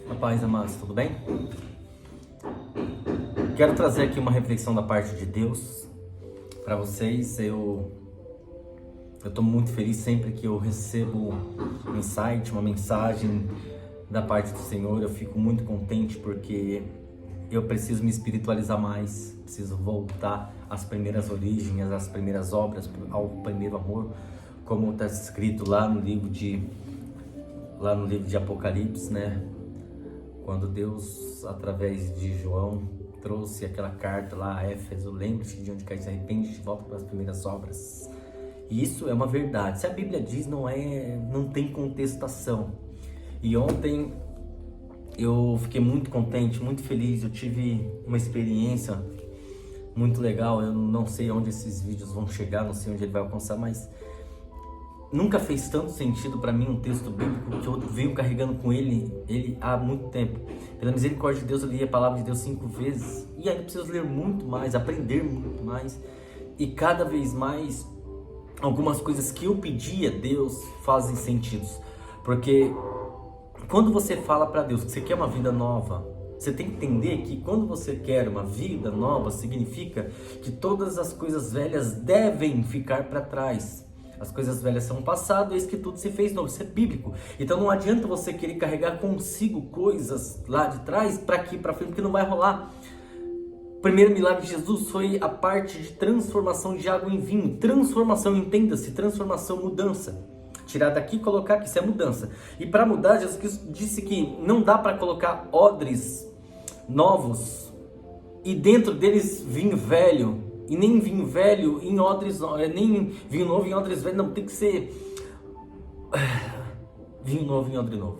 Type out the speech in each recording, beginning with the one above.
A paz, amados, tudo bem? Quero trazer aqui uma reflexão da parte de Deus para vocês. Eu estou muito feliz sempre que eu recebo um insight, uma mensagem da parte do Senhor. Eu fico muito contente porque eu preciso me espiritualizar mais, preciso voltar às primeiras origens, às primeiras obras, ao primeiro amor, como está escrito lá no livro de Apocalipse, né? Quando Deus, através de João, trouxe aquela carta lá a Éfeso, lembre-se de onde cai, se arrepende, de volta para as primeiras obras. E isso é uma verdade. Se a Bíblia diz, não tem contestação. E ontem eu fiquei muito contente, muito feliz. Eu tive uma experiência muito legal. Eu não sei onde esses vídeos vão chegar, não sei onde ele vai alcançar, mas nunca fez tanto sentido para mim um texto bíblico que eu venho carregando com ele há muito tempo. Pela misericórdia de Deus, eu li a palavra de Deus 5 vezes e ainda preciso ler muito mais, aprender muito mais, e cada vez mais algumas coisas que eu pedi a Deus fazem sentido, porque quando você fala para Deus que você quer uma vida nova, você tem que entender que quando você quer uma vida nova, significa que todas as coisas velhas devem ficar para trás. As coisas velhas são passado, eis que tudo se fez novo. Isso é bíblico. Então não adianta você querer carregar consigo coisas lá de trás para aqui, para frente, porque não vai rolar. O primeiro milagre de Jesus foi a parte de transformação de água em vinho. Transformação, entenda-se, transformação, mudança. Tirar daqui e colocar aqui, isso é mudança. E para mudar, Jesus disse que não dá para colocar odres novos e dentro deles vinho velho. E nem vinho velho em odres, nem vinho novo em odres velhos, não, tem que ser vinho novo em odre novo,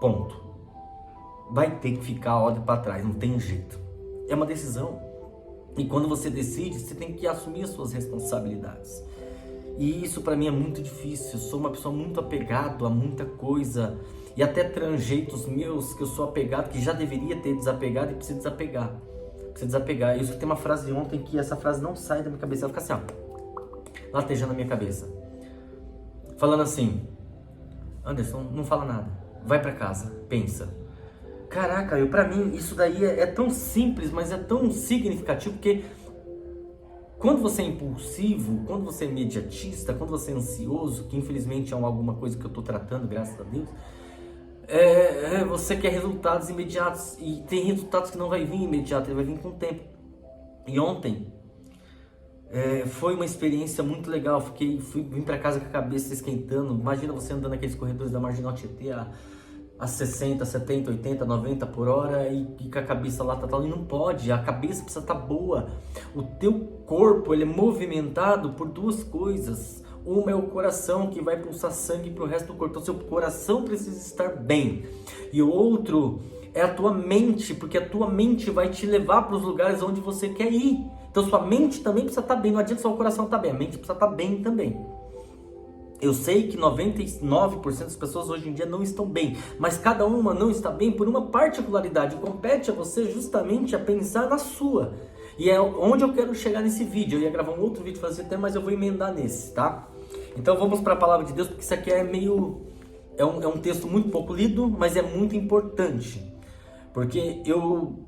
ponto. Vai ter que ficar a odre para trás, não tem jeito, é uma decisão. E quando você decide, você tem que assumir as suas responsabilidades. E isso para mim é muito difícil. Eu sou uma pessoa muito apegado a muita coisa, e até tranjeitos meus que eu sou apegado, que já deveria ter desapegado e preciso desapegar. Eu escutei uma frase ontem que essa frase não sai da minha cabeça, ela fica assim, ó, latejando na minha cabeça, falando assim: Anderson, não fala nada, vai pra casa, pensa. Caraca, pra mim isso daí é tão simples, mas é tão significativo, porque quando você é impulsivo, quando você é imediatista, quando você é ansioso, que infelizmente é alguma coisa que eu tô tratando, graças a Deus, você quer resultados imediatos, e tem resultados que não vai vir imediato, ele vai vir com o tempo. E ontem foi uma experiência muito legal. Vim para casa com a cabeça esquentando. Imagina você andando naqueles corredores da Marginal Tietê a 60, 70, 80, 90 por hora e com a cabeça lá tá e não pode. A cabeça precisa estar boa. O teu corpo, ele é movimentado por duas coisas. Uma é o coração, que vai pulsar sangue para o resto do corpo. Então, seu coração precisa estar bem. E o outro é a tua mente, porque a tua mente vai te levar para os lugares onde você quer ir. Então, sua mente também precisa estar bem. Não adianta só o coração estar bem, a mente precisa estar bem também. Eu sei que 99% das pessoas hoje em dia não estão bem, mas cada uma não está bem por uma particularidade. Compete a você justamente a pensar na sua. E é onde eu quero chegar nesse vídeo. Eu ia gravar um outro vídeo fazer até, mas eu vou emendar nesse, tá? Então vamos para a palavra de Deus, porque isso aqui é um texto muito pouco lido, mas é muito importante. Porque eu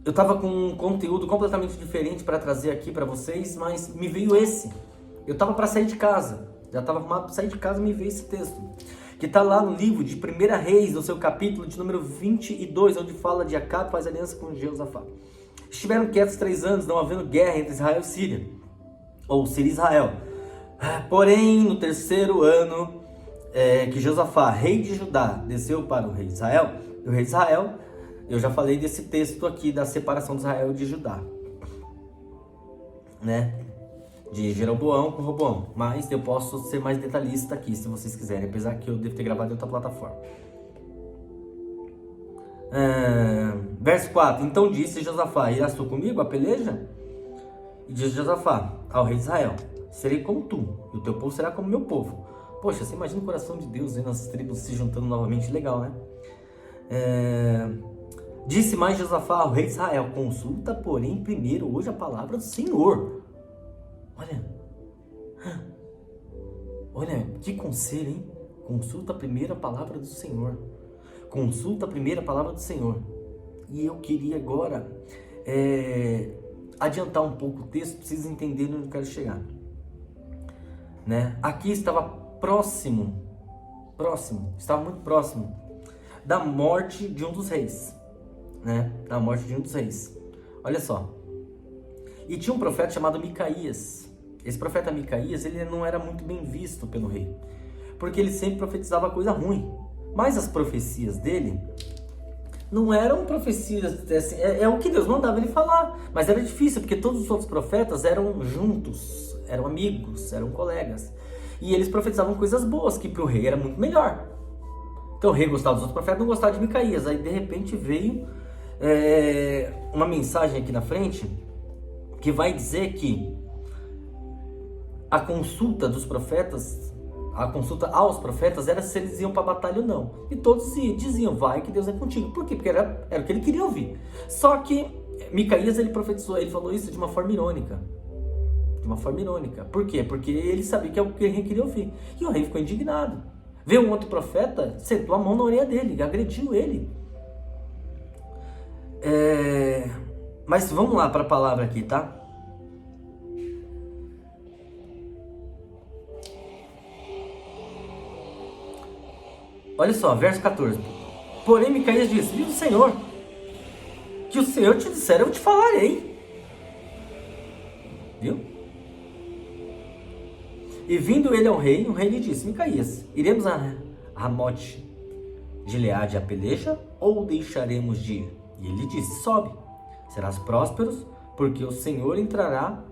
estava com um conteúdo completamente diferente para trazer aqui para vocês, mas me veio esse. Eu estava para sair de casa, já estava arrumado para sair de casa e me veio esse texto. Que está lá no livro de 1 Reis, no seu capítulo de número 22, onde fala de Acabe faz aliança com Jeosafá. Estiveram quietos 3 anos, não havendo guerra entre Israel e Síria, ou Síria e Israel. Porém, no 3º ano que Josafá, rei de Judá, desceu para o rei de Israel, eu já falei desse texto aqui da separação de Israel e de Judá, né? De Jeroboão com Roboão, mas eu posso ser mais detalhista aqui, se vocês quiserem, apesar que eu devo ter gravado em outra plataforma. Verso 4, então disse Josafá: irás tu comigo a peleja? E disse Josafá ao rei de Israel: serei como tu, e o teu povo será como meu povo. Poxa, você imagina o coração de Deus vendo as tribos se juntando novamente, legal, né? Disse mais Josafá ao rei de Israel: consulta, porém, primeiro hoje a palavra do Senhor. Olha, que conselho, hein? Consulta primeiro a palavra do Senhor. consulta primeiro a palavra do Senhor. E eu queria agora adiantar um pouco o texto, precisa entender onde eu quero chegar. Né? Aqui estava estava muito próximo da morte de um dos reis. Né? Da morte de um dos reis. Olha só. E tinha um profeta chamado Micaías. Esse profeta Micaías, ele não era muito bem visto pelo rei, porque ele sempre profetizava coisa ruim. Mas as profecias dele não eram profecias assim, é o que Deus mandava ele falar. Mas era difícil, porque todos os outros profetas eram juntos, eram amigos, eram colegas. E eles profetizavam coisas boas, que para o rei era muito melhor. Então o rei gostava dos outros profetas, não gostava de Micaías. Aí de repente veio uma mensagem aqui na frente, que vai dizer que a consulta dos profetas, a consulta aos profetas era se eles iam para a batalha ou não. E todos diziam, vai que Deus é contigo. Por quê? Porque era o que ele queria ouvir. Só que Micaías, ele profetizou, ele falou isso de uma forma irônica. De uma forma irônica. Por quê? Porque ele sabia que é o que o rei queria ouvir. E o rei ficou indignado. Veio um outro profeta, sentou a mão na orelha dele, agrediu ele. Mas vamos lá para a palavra aqui, tá? Olha só, verso 14. Porém, Micaías disse, viu o Senhor, que o Senhor te disser, eu te falarei. Viu? E vindo ele ao rei, o rei lhe disse, Micaías, iremos a Ramote Gileade a peleja, ou deixaremos de ir? E ele disse, sobe, serás prósperos, porque o Senhor entregará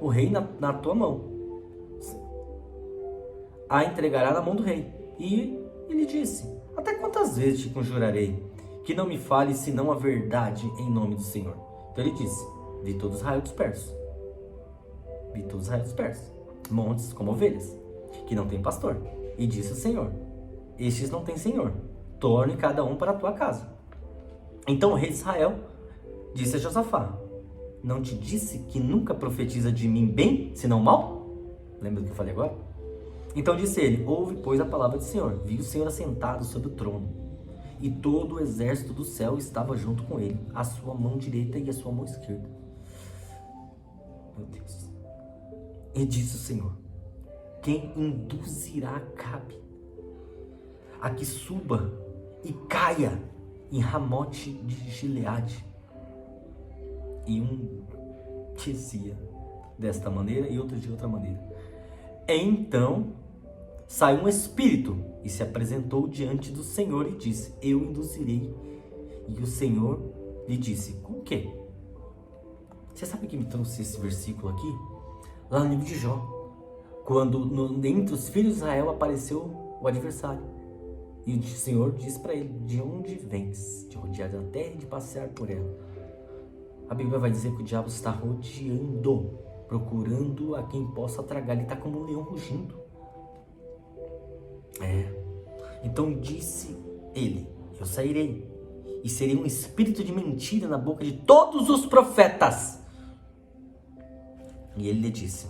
o rei na tua mão. A entregará na mão do rei. E ele disse, até quantas vezes te conjurarei, que não me fales senão a verdade em nome do Senhor? Então ele disse, vi todo Israel disperso. Vi todo Israel disperso. Montes como ovelhas, que não tem pastor. E disse o Senhor, estes não têm Senhor. Torne cada um para a tua casa. Então o rei de Israel disse a Josafá, não te disse que nunca profetiza de mim bem, senão mal? Lembra do que eu falei agora? Então disse ele, ouve, pois, a palavra do Senhor. Vi o Senhor assentado sobre o trono, e todo o exército do céu estava junto com ele, a sua mão direita e a sua mão esquerda. Meu Deus. E disse o Senhor, quem induzirá Acabe a que suba e caia em Ramote de Gileade? E um dizia desta maneira e outro de outra maneira. Então saiu um espírito e se apresentou diante do Senhor e disse, eu induzirei. E o Senhor lhe disse, com o quê? Você sabe que me trouxe esse versículo aqui? Lá no livro de Jó, quando entre os filhos de Israel apareceu o adversário. E o Senhor disse para ele, de onde vens? De rodear a terra e de passear por ela. A Bíblia vai dizer que o diabo está rodeando, procurando a quem possa tragar. Ele está como um leão rugindo. Então disse ele, eu sairei e serei um espírito de mentira na boca de todos os profetas. E ele lhe disse,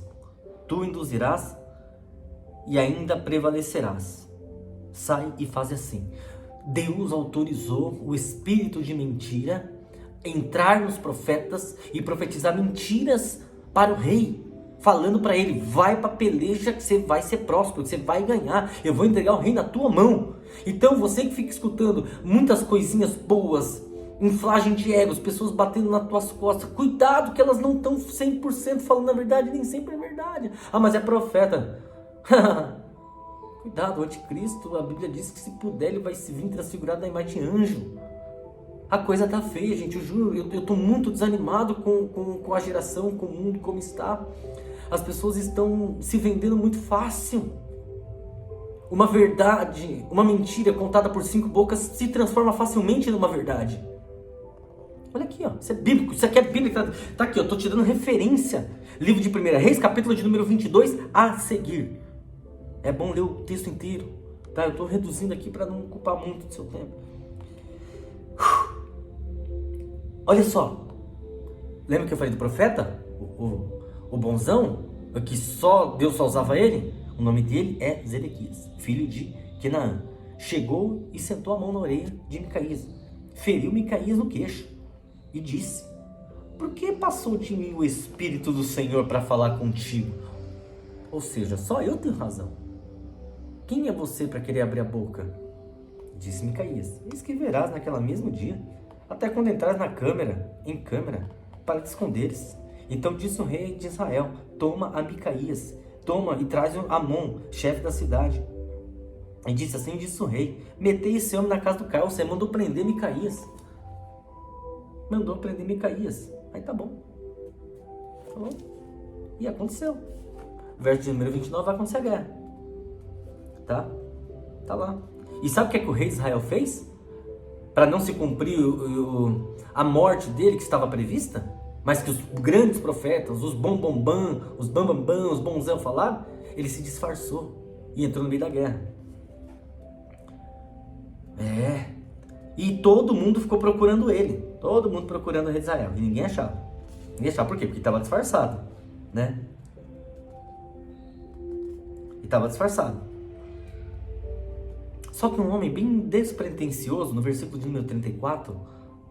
tu induzirás e ainda prevalecerás. Sai e faz assim. Deus autorizou o espírito de mentira entrar nos profetas e profetizar mentiras para o rei, falando para ele, vai para a peleja que você vai ser próspero, que você vai ganhar, eu vou entregar o rei na tua mão. Então você que fica escutando muitas coisinhas boas, inflagem de egos, pessoas batendo nas tuas costas, cuidado que elas não estão 100% falando a verdade, nem sempre é verdade. Ah, mas é profeta. Cuidado, o anticristo, a Bíblia diz que se puder ele vai se vir transfigurado na imagem de anjo. A coisa tá feia, gente, eu juro, eu tô muito desanimado com a geração, com o mundo como está. As pessoas estão se vendendo muito fácil. Uma verdade, uma mentira contada por 5 bocas se transforma facilmente numa verdade. Olha aqui, ó, isso é bíblico, isso aqui é bíblico, tá aqui, eu tô te dando referência. Livro de 1 Reis, capítulo de número 22, a seguir. É bom ler o texto inteiro, tá? Eu tô reduzindo aqui para não ocupar muito do seu tempo. Olha só, lembra que eu falei do profeta? O bonzão, que Deus só usava ele? O nome dele é Zedequias, filho de Quenaã. chegou e sentou a mão na orelha de Micaías, feriu Micaías no queixo e disse: por que passou de mim o Espírito do Senhor para falar contigo? Ou seja, só eu tenho razão. Quem é você para querer abrir a boca? Disse Micaías: eis que verás naquele mesmo dia, até quando entrares em câmara, para te esconderes. Então disse o rei de Israel: toma a Micaías, toma e traz a Amon, chefe da cidade. E disse assim, disse o rei: metei esse homem na casa do Caio. Você mandou prender Micaías. Mandou prender Micaías. Aí tá bom. Tá bom. E aconteceu. Verso de número 29, vai acontecer a guerra. Tá? Tá lá. E sabe o que é que o rei de Israel fez? Para não se cumprir a morte dele que estava prevista, mas que os grandes profetas, os bambambam, os bonzão falaram, ele se disfarçou e entrou no meio da guerra. E todo mundo ficou procurando ele. Todo mundo procurando o rei de Israel. E ninguém achava. Ninguém achava por quê? Porque estava disfarçado, né? E estava disfarçado. Só que um homem bem despretensioso, no versículo de número 34,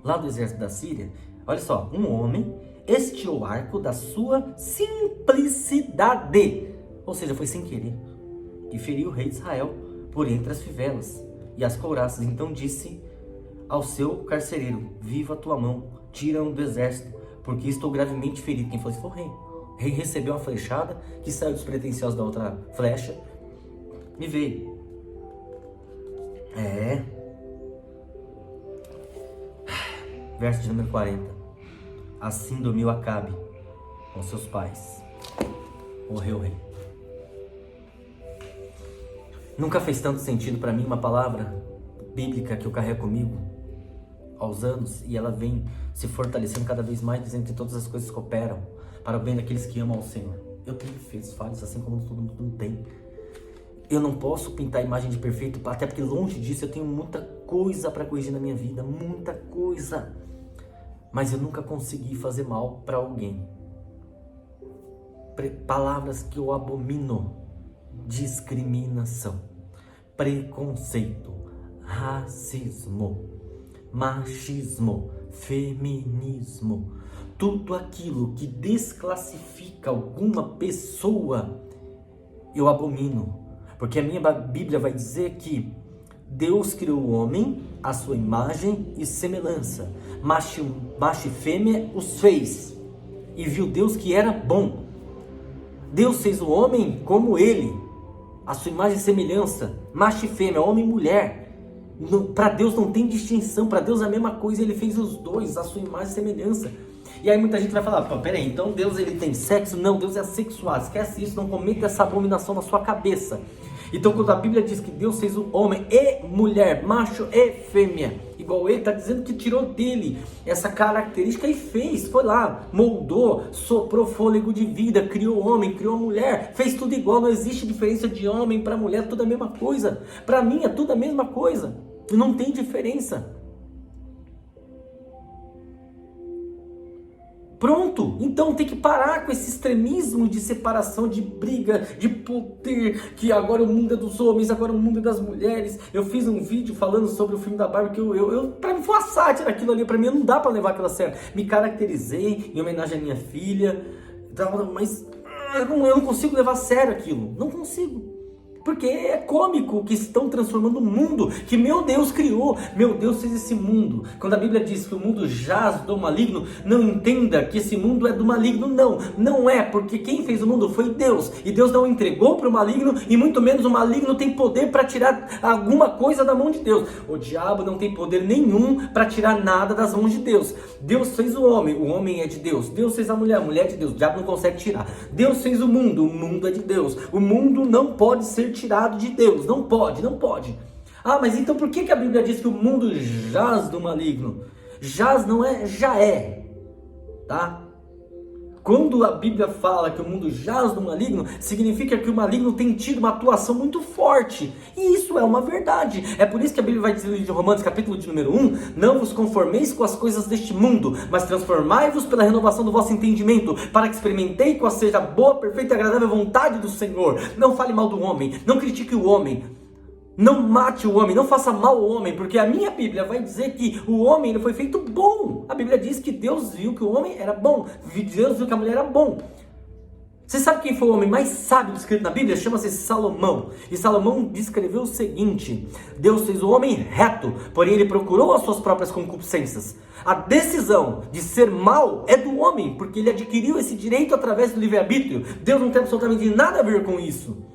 lá do exército da Síria, olha só, um homem estiou o arco da sua simplicidade, ou seja, foi sem querer, e feriu o rei de Israel por entre as fivelas e as couraças. Então disse ao seu carcereiro: viva a tua mão, tira-o do exército, porque estou gravemente ferido. Quem foi? Foi o rei. O rei recebeu uma flechada que saiu despretensiosa da outra flecha e veio. Verso de número 40. Assim dormiu Acabe com seus pais. Morreu o rei. Nunca fez tanto sentido para mim uma palavra bíblica que eu carrego comigo aos anos, e ela vem se fortalecendo cada vez mais, dizendo que todas as coisas cooperam para o bem daqueles que amam ao Senhor. Eu tenho feito falhas, assim como todo mundo tem. Eu não posso pintar a imagem de perfeito, até porque longe disso eu tenho muita coisa para corrigir na minha vida, muita coisa. Mas eu nunca consegui fazer mal para alguém. Palavras que eu abomino: discriminação, preconceito, racismo, machismo, feminismo, tudo aquilo que desclassifica alguma pessoa, eu abomino. Porque a minha Bíblia vai dizer que Deus criou o homem à sua imagem e semelhança. Macho e fêmea os fez. E viu Deus que era bom. Deus fez o homem como ele, a sua imagem e semelhança. Macho e fêmea, homem e mulher. Para Deus não tem distinção. Para Deus é a mesma coisa. Ele fez os dois, a sua imagem e semelhança. E aí muita gente vai falar: peraí, então Deus ele tem sexo? Não, Deus é assexuado. Esquece isso, não cometa essa abominação na sua cabeça. Então quando a Bíblia diz que Deus fez o homem e mulher, macho e fêmea, igual ele, está dizendo que tirou dele essa característica e fez, foi lá, moldou, soprou fôlego de vida, criou o homem, criou a mulher, fez tudo igual. Não existe diferença de homem para mulher, tudo a mesma coisa. Para mim é tudo a mesma coisa, não tem diferença. Pronto, então tem que parar com esse extremismo de separação, de briga, de poder, que agora o mundo é dos homens, agora o mundo é das mulheres. Eu fiz um vídeo falando sobre o filme da Barbie, que pra mim foi uma sátira aquilo ali, pra mim não dá pra levar aquilo a sério. Me caracterizei em homenagem à minha filha, mas eu não consigo levar a sério aquilo, não consigo. Porque é cômico que estão transformando o mundo que meu Deus criou. Meu Deus fez esse mundo. Quando a Bíblia diz que o mundo jaz do maligno, não entenda que esse mundo é do maligno. Não é, porque quem fez o mundo foi Deus. E Deus não entregou para o maligno, e muito menos o maligno tem poder para tirar alguma coisa da mão de Deus. O diabo não tem poder nenhum para tirar nada das mãos de Deus. Deus fez o homem é de Deus. Deus fez a mulher é de Deus. O diabo não consegue tirar. Deus fez o mundo é de Deus. O mundo não pode ser tirado de Deus, não pode. Ah, mas então por que a Bíblia diz que o mundo jaz do maligno? Jaz não é, já é, tá? Quando a Bíblia fala que o mundo jaz do maligno, significa que o maligno tem tido uma atuação muito forte. E isso é uma verdade. É por isso que a Bíblia vai dizer em Romanos capítulo de número 1, não vos conformeis com as coisas deste mundo, mas transformai-vos pela renovação do vosso entendimento, para que experimentei qual seja a boa, perfeita e agradável vontade do Senhor. Não fale mal do homem, não critique o homem. Não mate o homem, não faça mal ao homem, porque a minha Bíblia vai dizer que o homem ele foi feito bom. A Bíblia diz que Deus viu que o homem era bom, Deus viu que a mulher era bom. Você sabe quem foi o homem mais sábio descrito na Bíblia? Chama-se Salomão. E Salomão descreveu o seguinte: Deus fez o homem reto, porém ele procurou as suas próprias concupiscências. A decisão de ser mal é do homem, porque ele adquiriu esse direito através do livre-arbítrio. Deus não tem absolutamente nada a ver com isso.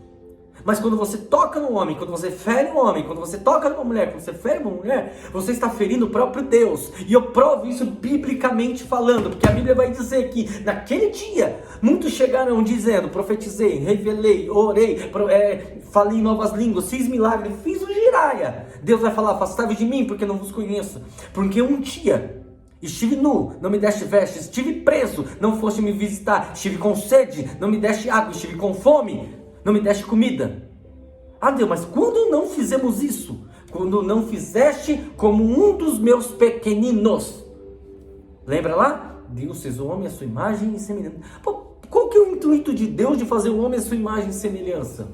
Mas quando você toca no homem, quando você fere um homem, quando você toca numa mulher, quando você fere uma mulher, você está ferindo o próprio Deus. E eu provo isso biblicamente falando, porque a Bíblia vai dizer que naquele dia, muitos chegaram dizendo: profetizei, revelei, orei, falei em novas línguas, fiz milagre, fiz o giraia. Deus vai falar: afastai-vos de mim, porque não vos conheço. Porque um dia estive nu, não me deste vestes, estive preso, não foste me visitar, estive com sede, não me deste água, estive com fome, não me deste comida. Ah, Deus, mas quando não fizemos isso? Quando não fizeste como um dos meus pequeninos. Lembra lá? Deus fez o homem à sua imagem e semelhança. Pô, qual que é o intuito de Deus de fazer o homem à sua imagem e semelhança?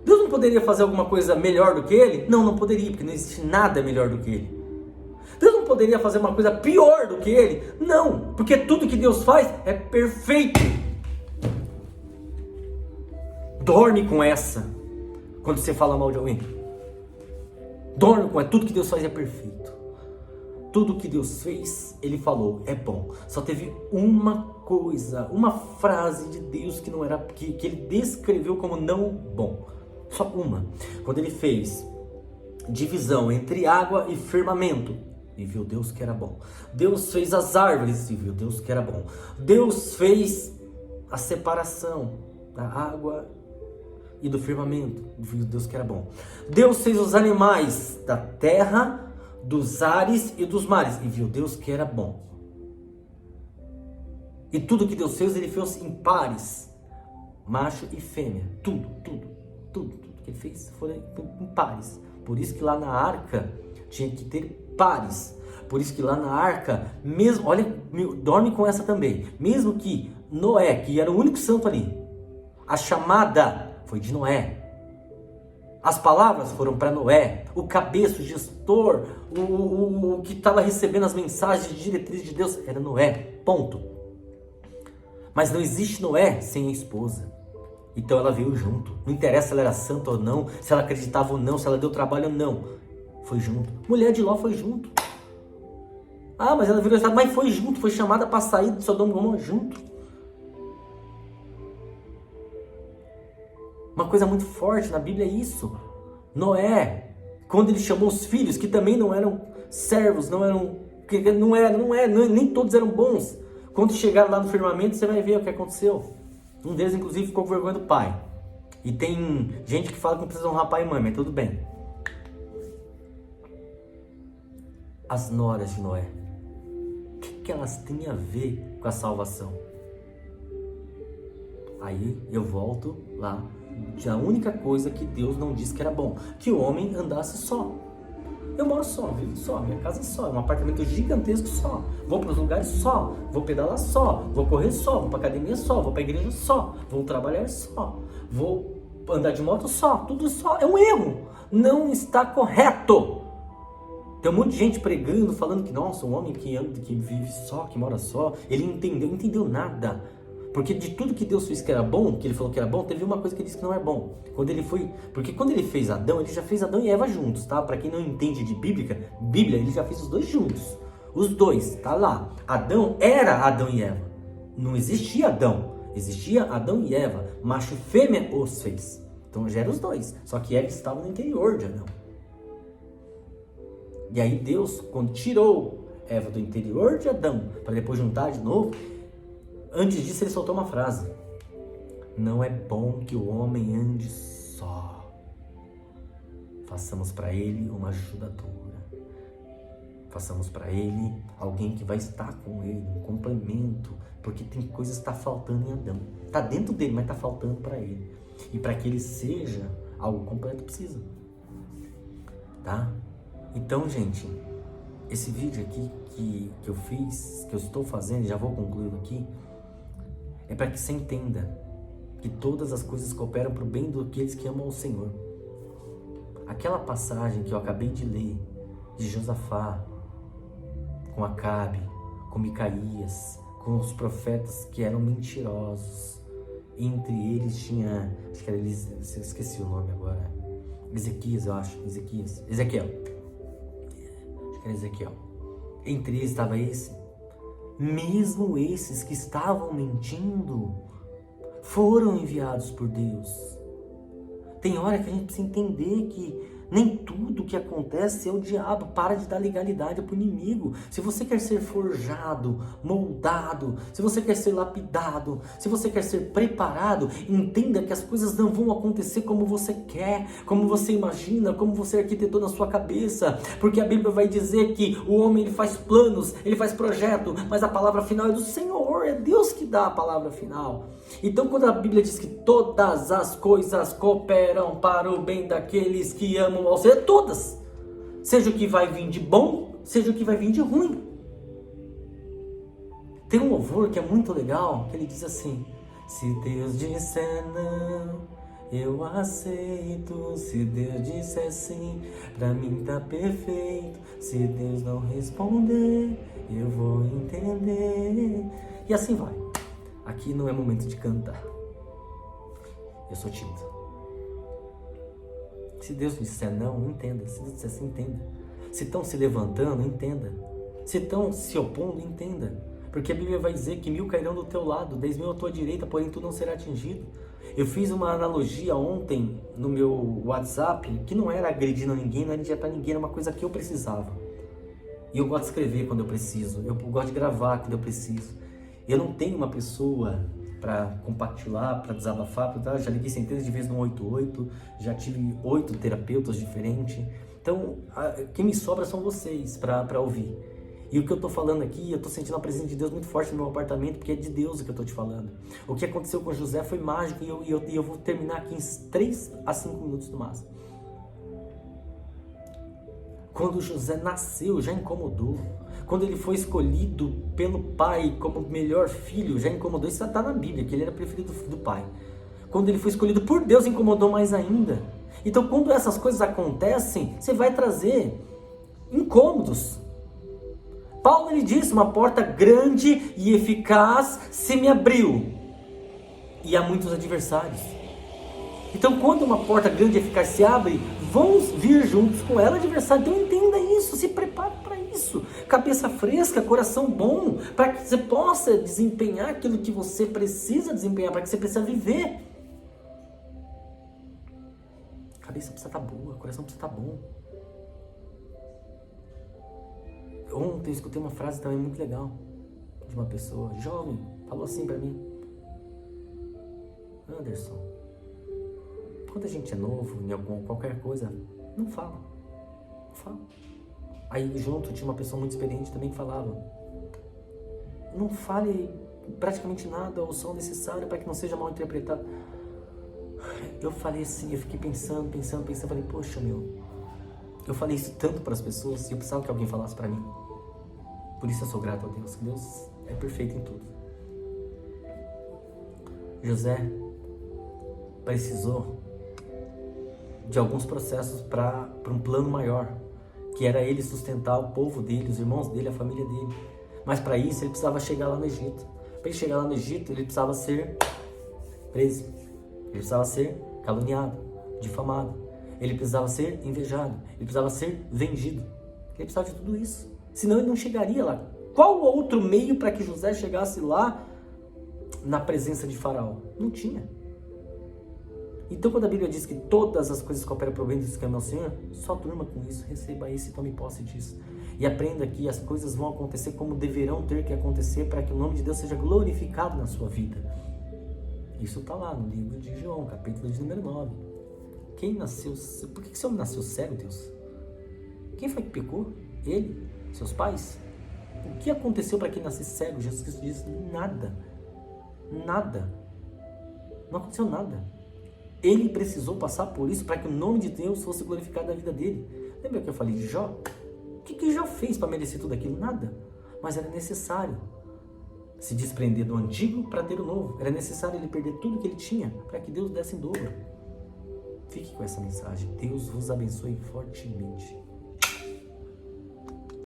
Deus não poderia fazer alguma coisa melhor do que ele? Não, não poderia, porque não existe nada melhor do que ele. Deus não poderia fazer uma coisa pior do que ele? Não, porque tudo que Deus faz é perfeito. Dorme com essa quando você fala mal de alguém. Dorme com essa. Tudo que Deus faz é perfeito. Tudo que Deus fez, Ele falou, é bom. Só teve uma coisa, uma frase de Deus que não era, que Ele descreveu como não bom. Só uma. Quando Ele fez divisão entre água e firmamento, e viu Deus que era bom. Deus fez as árvores e viu Deus que era bom. Deus fez a separação da água e do firmamento e viu Deus que era bom. Deus fez os animais da terra, dos ares e dos mares e viu Deus que era bom. E tudo que Deus fez, Ele fez em pares, macho e fêmea. Tudo que Ele fez foi em pares. Por isso que lá na arca tinha que ter pares. Por isso que lá na arca, mesmo, olha, dorme com essa também. Mesmo que Noé, que era o único santo ali, a chamada foi de Noé. As palavras foram para Noé. O cabeça, o gestor, o que estava recebendo as mensagens de diretriz de Deus era Noé. Ponto. Mas não existe Noé sem a esposa. Então ela veio junto. Não interessa se ela era santa ou não, se ela acreditava ou não, se ela deu trabalho ou não. Foi junto. Mulher de Ló foi junto. Ah, mas ela virou estado, mas foi junto, foi chamada para sair de Sodoma e Gomorra junto. Uma coisa muito forte na Bíblia é isso. Noé, quando ele chamou os filhos, que também não eram servos, nem todos eram bons. Quando chegaram lá no firmamento, você vai ver o que aconteceu. Um deles, inclusive, ficou com vergonha do pai. E tem gente que fala que não precisa honrar pai e mãe, mas tudo bem. As noras de Noé, o que elas têm a ver com a salvação? Aí eu volto lá. A única coisa que Deus não disse que era bom, que o homem andasse só. Eu moro só, vivo só, minha casa só, é um apartamento gigantesco só. Vou para os lugares só, vou pedalar só, vou correr só, vou para academia só, vou para a igreja só, vou trabalhar só, vou andar de moto só, tudo só. É um erro, não está correto. Tem um monte de gente pregando, falando que, nossa, um homem que anda, que vive só, que mora só, ele entendeu nada. Porque de tudo que Deus fez que era bom, que Ele falou que era bom, teve uma coisa que Ele disse que não é bom. Porque quando Ele fez Adão, Ele já fez Adão e Eva juntos, tá? Para quem não entende de Bíblia, Ele já fez os dois juntos. Os dois, tá lá. Adão era Adão e Eva. Não existia Adão, existia Adão e Eva. Macho e fêmea os fez. Então já eram os dois, só que Eva estava no interior de Adão. E aí Deus, quando tirou Eva do interior de Adão, para depois juntar de novo, antes disso ele soltou uma frase: não é bom que o homem ande só, façamos para ele uma ajudadora, façamos para ele alguém que vai estar com ele, um complemento, porque tem coisas que está faltando em Adão, está dentro dele, mas está faltando para ele, e para que ele seja algo completo precisa, tá? Então, gente, esse vídeo aqui que eu fiz, que eu estou fazendo, já vou concluir aqui, é para que você entenda que todas as coisas cooperam para o bem daqueles que amam o Senhor. Aquela passagem que eu acabei de ler, de Josafá, com Acabe, com Micaías, com os profetas que eram mentirosos. Entre eles tinha, acho que era esqueci o nome agora, Ezequias, eu acho, Ezequiel. Acho que era Ezequiel. Entre eles estava esse. Mesmo esses que estavam mentindo, foram enviados por Deus. Tem hora que a gente precisa entender que nem tudo que acontece é o diabo. Para de dar legalidade para o inimigo. Se você quer ser forjado, moldado, se você quer ser lapidado, se você quer ser preparado, entenda que as coisas não vão acontecer como você quer, como você imagina, como você arquitetou na sua cabeça. Porque a Bíblia vai dizer que o homem ele faz planos, ele faz projeto, mas a palavra final é do Senhor, é Deus que dá a palavra final. Então quando a Bíblia diz que todas as coisas cooperam para o bem daqueles que amam ao Senhor, todas, seja o que vai vir de bom, seja o que vai vir de ruim. Tem um louvor que é muito legal, que ele diz assim: se Deus disser não, eu aceito. Se Deus disser sim, pra mim tá perfeito. Se Deus não responder, eu vou entender. E assim vai. Aqui não é momento de cantar. Eu sou tímido. Se Deus disser não, entenda. Se Deus disser sim, entenda. Se estão se levantando, entenda. Se estão se opondo, entenda. Porque a Bíblia vai dizer que 1000 cairão do teu lado, 10.000 à tua direita, porém tu não será atingido. Eu fiz uma analogia ontem no meu WhatsApp, que não era agredindo ninguém, não era dizer para ninguém, era uma coisa que eu precisava. E eu gosto de escrever quando eu preciso, eu gosto de gravar quando eu preciso. Eu não tenho uma pessoa para compartilhar, para desabafar, já liguei centenas de vezes no 188, já tive 8 terapeutas diferentes. Então, quem me sobra são vocês para ouvir. E o que eu estou falando aqui, eu estou sentindo a presença de Deus muito forte no meu apartamento, porque é de Deus o que eu estou te falando. O que aconteceu com José foi mágico e eu vou terminar aqui em 3 a 5 minutos no máximo. Quando José nasceu, já incomodou. Quando ele foi escolhido pelo pai como melhor filho, já incomodou. Isso está na Bíblia, que ele era preferido do pai. Quando ele foi escolhido por Deus, incomodou mais ainda. Então, quando essas coisas acontecem, você vai trazer incômodos. Paulo, ele disse, uma porta grande e eficaz se me abriu. E há muitos adversários. Então, quando uma porta grande e eficaz se abre, vão vir juntos com ela adversários. Então, entenda isso, se prepare para isso. Cabeça fresca, coração bom, para que você possa desempenhar aquilo que você precisa desempenhar, para que você precisa viver. A cabeça precisa estar boa, o coração precisa estar bom. Ontem eu escutei uma frase também muito legal de uma pessoa jovem, falou assim para mim: Anderson, quando a gente é novo em qualquer coisa, não fala. Aí junto tinha uma pessoa muito experiente também que falava: não fale praticamente nada ou só o necessário para que não seja mal interpretado. Eu falei assim, eu fiquei pensando, falei, poxa eu falei isso tanto para as pessoas e eu precisava que alguém falasse para mim. Por isso eu sou grato a Deus, que Deus é perfeito em tudo. José precisou de alguns processos para um plano maior, que era ele sustentar o povo dele, os irmãos dele, a família dele. Mas para isso ele precisava chegar lá no Egito. Para ele chegar lá no Egito, ele precisava ser preso, ele precisava ser caluniado, difamado, ele precisava ser invejado, ele precisava ser vendido. Ele precisava de tudo isso, senão ele não chegaria lá. Qual outro meio para que José chegasse lá na presença de Faraó? Não tinha. Então, quando a Bíblia diz que todas as coisas cooperam para o bem dos que amam ao Senhor, só durma com isso, receba isso e tome posse disso. E aprenda que as coisas vão acontecer como deverão ter que acontecer para que o nome de Deus seja glorificado na sua vida. Isso está lá no livro de João, capítulo de número 9. Quem nasceu... Por que esse homem nasceu cego, Deus? Quem foi que pecou? Ele? Seus pais? O que aconteceu para que ele nascesse cego? Jesus Cristo diz: nada. Nada. Não aconteceu nada. Ele precisou passar por isso para que o nome de Deus fosse glorificado na vida dele. Lembra que eu falei de Jó? O que Jó fez para merecer tudo aquilo? Nada. Mas era necessário. se desprender do antigo para ter o novo. Era necessário ele perder tudo que ele tinha para que Deus desse em dobro. Fique com essa mensagem. Deus vos abençoe fortemente.